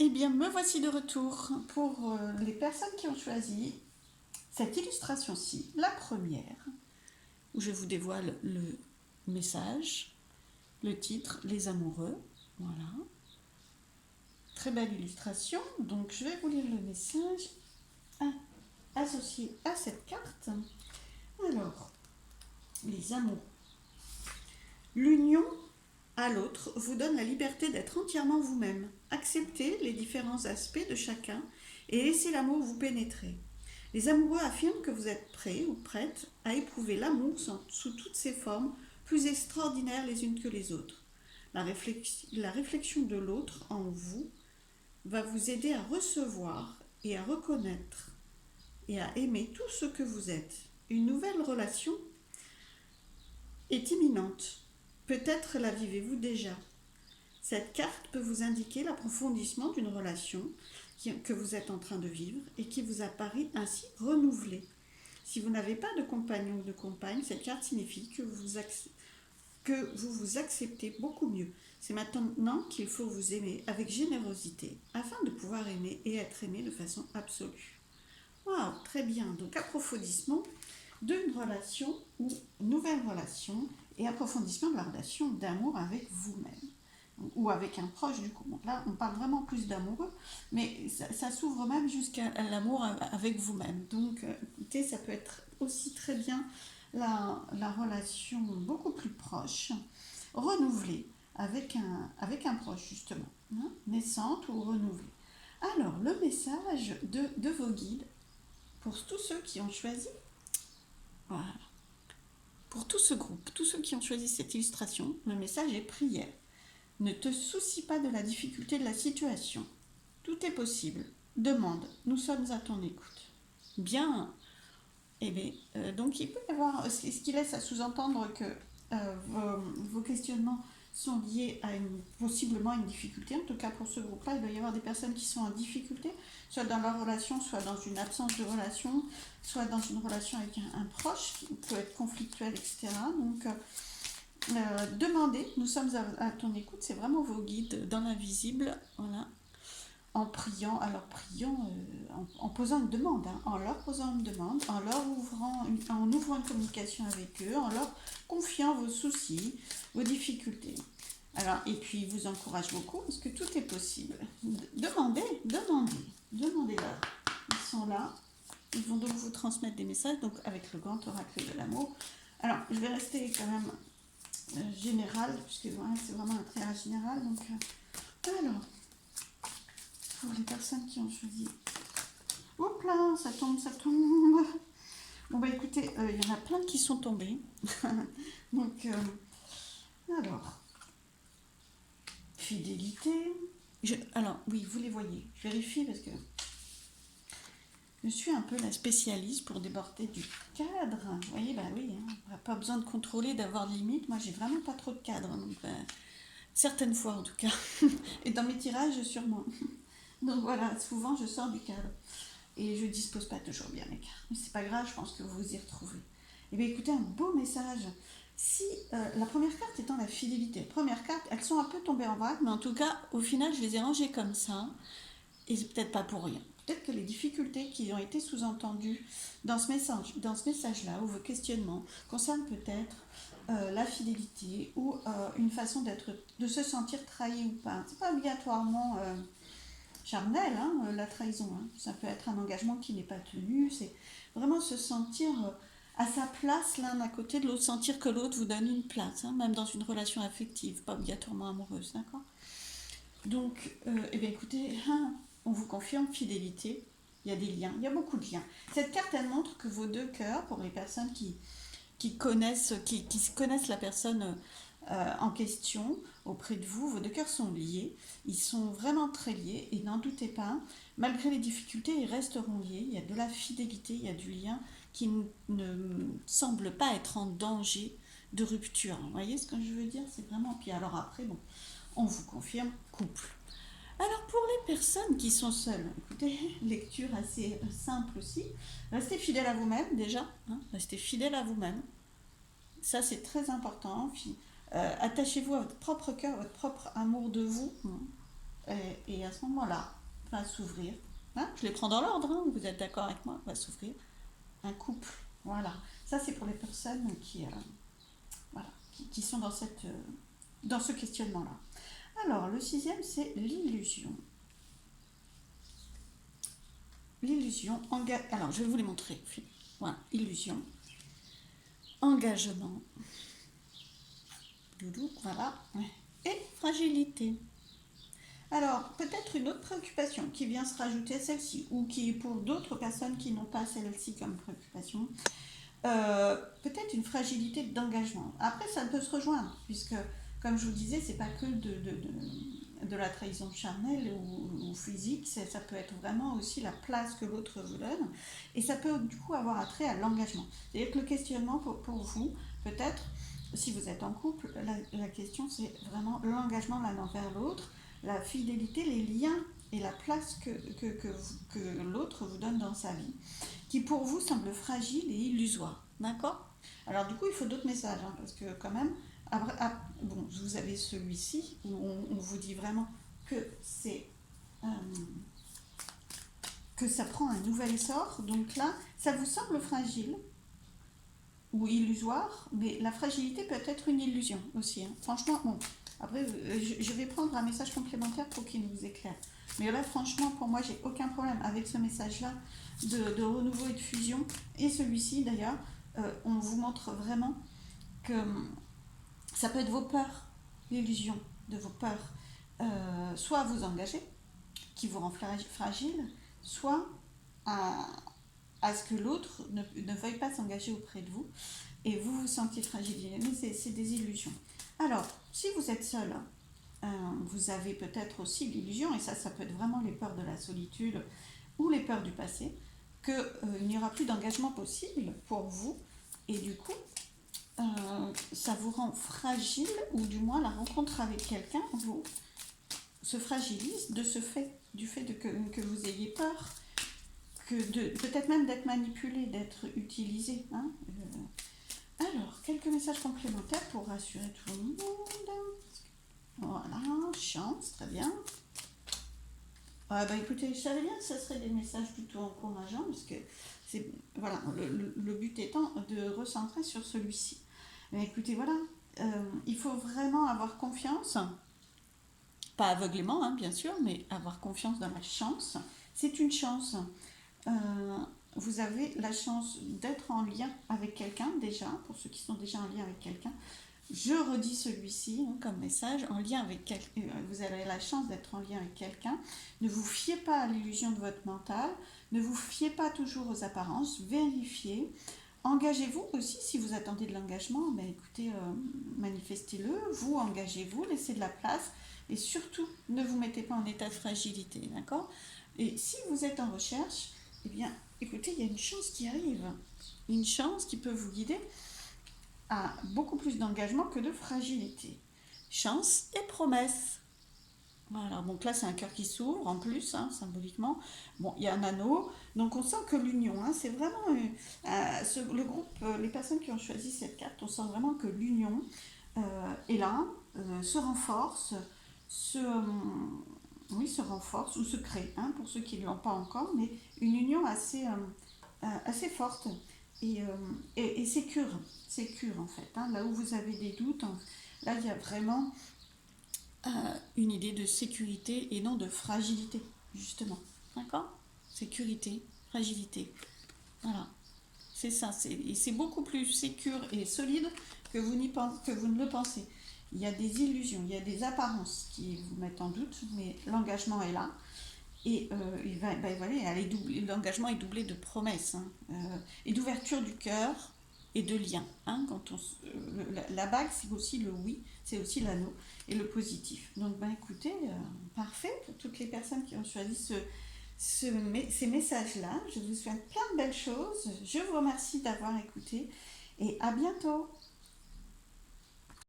Eh bien, me voici de retour pour les personnes qui ont choisi cette illustration-ci, la première, où je vous dévoile le message, le titre, les amoureux. Voilà. Très belle illustration. Donc, je vais vous lire le message associé à cette carte. Alors, les amoureux. L'union à l'autre vous donne la liberté d'être entièrement vous-même. Acceptez les différents aspects de chacun et laissez l'amour vous pénétrer. Les amoureux affirment que vous êtes prêts ou prêtes à éprouver l'amour sous toutes ses formes, plus extraordinaires les unes que les autres. La réflexion de l'autre en vous va vous aider à recevoir et à reconnaître et à aimer tout ce que vous êtes. Une nouvelle relation est imminente. Peut-être la vivez-vous déjà. Cette carte peut vous indiquer l'approfondissement d'une relation que vous êtes en train de vivre et qui vous apparaît ainsi renouvelée. Si vous n'avez pas de compagnon ou de compagne, cette carte signifie que vous vous acceptez beaucoup mieux. C'est maintenant qu'il faut vous aimer avec générosité afin de pouvoir aimer et être aimé de façon absolue. Waouh, très bien. Donc approfondissement d'une relation ou nouvelle relation et approfondissement de la relation d'amour avec vous-même ou avec un proche du coup. Donc là, on parle vraiment plus d'amoureux, mais ça s'ouvre même jusqu'à l'amour avec vous-même. Donc, écoutez, ça peut être aussi très bien la relation beaucoup plus proche, renouvelée avec un proche justement, hein, naissante ou renouvelée. Alors, le message de vos guides pour tous ceux qui ont choisi, voilà, pour tout ce groupe, tous ceux qui ont choisi cette illustration, le message est prière. Ne te soucie pas de la difficulté de la situation. Tout est possible. Demande. Nous sommes à ton écoute. Bien. Eh bien, donc il peut y avoir ce qui laisse à sous-entendre que vos questionnements sont liés à possiblement une difficulté. En tout cas, pour ce groupe-là, il doit y avoir des personnes qui sont en difficulté, soit dans leur relation, soit dans une absence de relation, soit dans une relation avec un proche qui peut être conflictuel, etc. Donc, demandez, nous sommes à ton écoute, c'est vraiment vos guides dans l'invisible, voilà, en priant, en posant une demande, hein, en leur posant une demande, en ouvrant une communication avec eux, en leur confiant vos soucis, vos difficultés. Alors, et puis, ils vous encourage beaucoup parce que tout est possible. Demandez-leur. Ils sont là. Ils vont donc vous transmettre des messages, donc avec le grand oracle de l'amour. Alors, je vais rester quand même général, puisque voilà, c'est vraiment un tirage général. Donc, alors, pour les personnes qui ont choisi. Hop là, ça tombe, ça tombe. Bon, bah écoutez, il y en a plein qui sont tombés. Donc, alors, fidélité. Alors, oui, vous les voyez. Je vérifie parce que je suis un peu la spécialiste pour déborder du cadre. Vous voyez, bah oui, hein, pas besoin de contrôler, d'avoir de limites. Moi, j'ai vraiment pas trop de cadre. Donc, certaines fois en tout cas. Et dans mes tirages, sûrement. Donc voilà, souvent je sors du cadre. Et je dispose pas toujours bien mes cartes. Mais c'est pas grave, je pense que vous vous y retrouvez. Et bien écoutez, un beau message. Si la première carte étant la fidélité, première carte, elles sont un peu tombées en vrac, mais en tout cas, au final, je les ai rangées comme ça. Et c'est peut-être pas pour rien. Peut-être que les difficultés qui ont été sous-entendues dans ce message-là, ou vos questionnements, concernent peut-être la fidélité ou une façon de se sentir trahi ou pas. C'est pas obligatoirement charnel, hein, la trahison. Hein. Ça peut être un engagement qui n'est pas tenu. C'est vraiment se sentir à sa place l'un à côté de l'autre, sentir que l'autre vous donne une place, hein, même dans une relation affective, pas obligatoirement amoureuse, d'accord. Donc, eh bien écoutez, hein, on vous confirme fidélité. Il y a des liens, il y a beaucoup de liens. Cette carte, elle montre que vos deux cœurs, pour les personnes qui connaissent la personne en question auprès de vous, vos deux cœurs sont liés, ils sont vraiment très liés et n'en doutez pas, malgré les difficultés, ils resteront liés, il y a de la fidélité, il y a du lien qui ne semble pas être en danger de rupture. Vous voyez ce que je veux dire? C'est vraiment... Puis alors après, bon, on vous confirme couple. Alors pour les personnes qui sont seules, écoutez, lecture assez simple aussi, restez fidèle à vous-même déjà, hein, restez fidèle à vous-même, ça c'est très important. Attachez-vous à votre propre cœur, à votre propre amour de vous, hein. Et à ce moment-là, va s'ouvrir. Hein, je les prends dans l'ordre, hein, vous êtes d'accord avec moi? Va s'ouvrir un couple. Voilà. Ça, c'est pour les personnes voilà, qui sont dans ce questionnement-là. Alors, le sixième, c'est l'illusion. L'illusion, alors je vais vous les montrer. Voilà, illusion, engagement, doudou, voilà, et fragilité. Alors, peut-être une autre préoccupation qui vient se rajouter à celle-ci, ou qui est pour d'autres personnes qui n'ont pas celle-ci comme préoccupation, peut-être une fragilité d'engagement. Après, ça peut se rejoindre, puisque, comme je vous disais, c'est pas que de la trahison charnelle ou physique, ça peut être vraiment aussi la place que l'autre vous donne, et ça peut du coup avoir attrait à l'engagement. C'est-à-dire que le questionnement pour vous, peut-être, si vous êtes en couple, la question c'est vraiment l'engagement l'un envers l'autre, la fidélité, les liens et la place que l'autre vous donne dans sa vie, qui pour vous semble fragile et illusoire. D'accord? Alors du coup, il faut d'autres messages, hein, parce que quand même, bon, vous avez celui-ci, où on vous dit vraiment que euh, que ça prend un nouvel essor. Donc là, ça vous semble fragile ou illusoire, mais la fragilité peut être une illusion aussi. Hein. Franchement, bon, après, je vais prendre un message complémentaire pour qu'il nous éclaire. Mais là, franchement, pour moi, j'ai aucun problème avec ce message-là de renouveau et de fusion. Et celui-ci, d'ailleurs, on vous montre vraiment que ça peut être vos peurs, l'illusion de vos peurs, soit à vous engager, qui vous rend fragile, soit à ce que l'autre ne veuille pas s'engager auprès de vous et vous vous sentiez fragilisé. Mais c'est des illusions. Alors, si vous êtes seul, vous avez peut-être aussi l'illusion, et ça peut être vraiment les peurs de la solitude ou les peurs du passé, qu'il n'y aura plus d'engagement possible pour vous, et du coup, ça vous rend fragile, ou du moins la rencontre avec quelqu'un vous se fragilise de ce fait, du fait que vous ayez peur, peut-être même d'être manipulé, d'être utilisé. Hein. Alors, quelques messages complémentaires pour rassurer tout le monde. Voilà, chance, très bien. Écoutez, je savais bien que ce serait des messages plutôt encourageants, parce que voilà, le but étant de recentrer sur celui-ci. Mais écoutez, voilà, il faut vraiment avoir confiance, pas aveuglément, hein, bien sûr, mais avoir confiance dans la chance. C'est une chance. Vous avez la chance d'être en lien avec quelqu'un déjà, pour ceux qui sont déjà en lien avec quelqu'un. Je redis celui-ci hein, comme message, en lien avec vous avez la chance d'être en lien avec quelqu'un. Ne vous fiez pas à l'illusion de votre mental, ne vous fiez pas toujours aux apparences, vérifiez. Engagez-vous aussi si vous attendez de l'engagement, écoutez, manifestez-le, vous engagez-vous, laissez de la place et surtout ne vous mettez pas en état de fragilité, d'accord? Et si vous êtes en recherche, eh bien, écoutez, il y a une chance qui arrive, une chance qui peut vous guider à beaucoup plus d'engagement que de fragilité. Chance et promesse. Voilà, donc là c'est un cœur qui s'ouvre en plus, hein, symboliquement. Bon, il y a un anneau, donc on sent que l'union, hein, c'est vraiment le groupe, les personnes qui ont choisi cette carte, on sent vraiment que l'union est là, se renforce, se renforce ou se crée, hein, pour ceux qui ne l'ont pas encore, mais une union assez forte et sécure en fait. Hein, là où vous avez des doutes, là il y a vraiment une idée de sécurité et non de fragilité, justement. D'accord? Sécurité, fragilité. Voilà. C'est ça. C'est beaucoup plus sécure et solide que vous ne le pensez. Il y a des illusions, il y a des apparences qui vous mettent en doute, mais l'engagement est là. Et voilà, l'engagement est doublé de promesses hein, et d'ouverture du cœur et de liens. Hein, la bague, c'est aussi le oui, c'est aussi l'anneau et le positif. Donc, écoutez, parfait pour toutes les personnes qui ont choisi ces messages-là. Je vous souhaite plein de belles choses. Je vous remercie d'avoir écouté et à bientôt.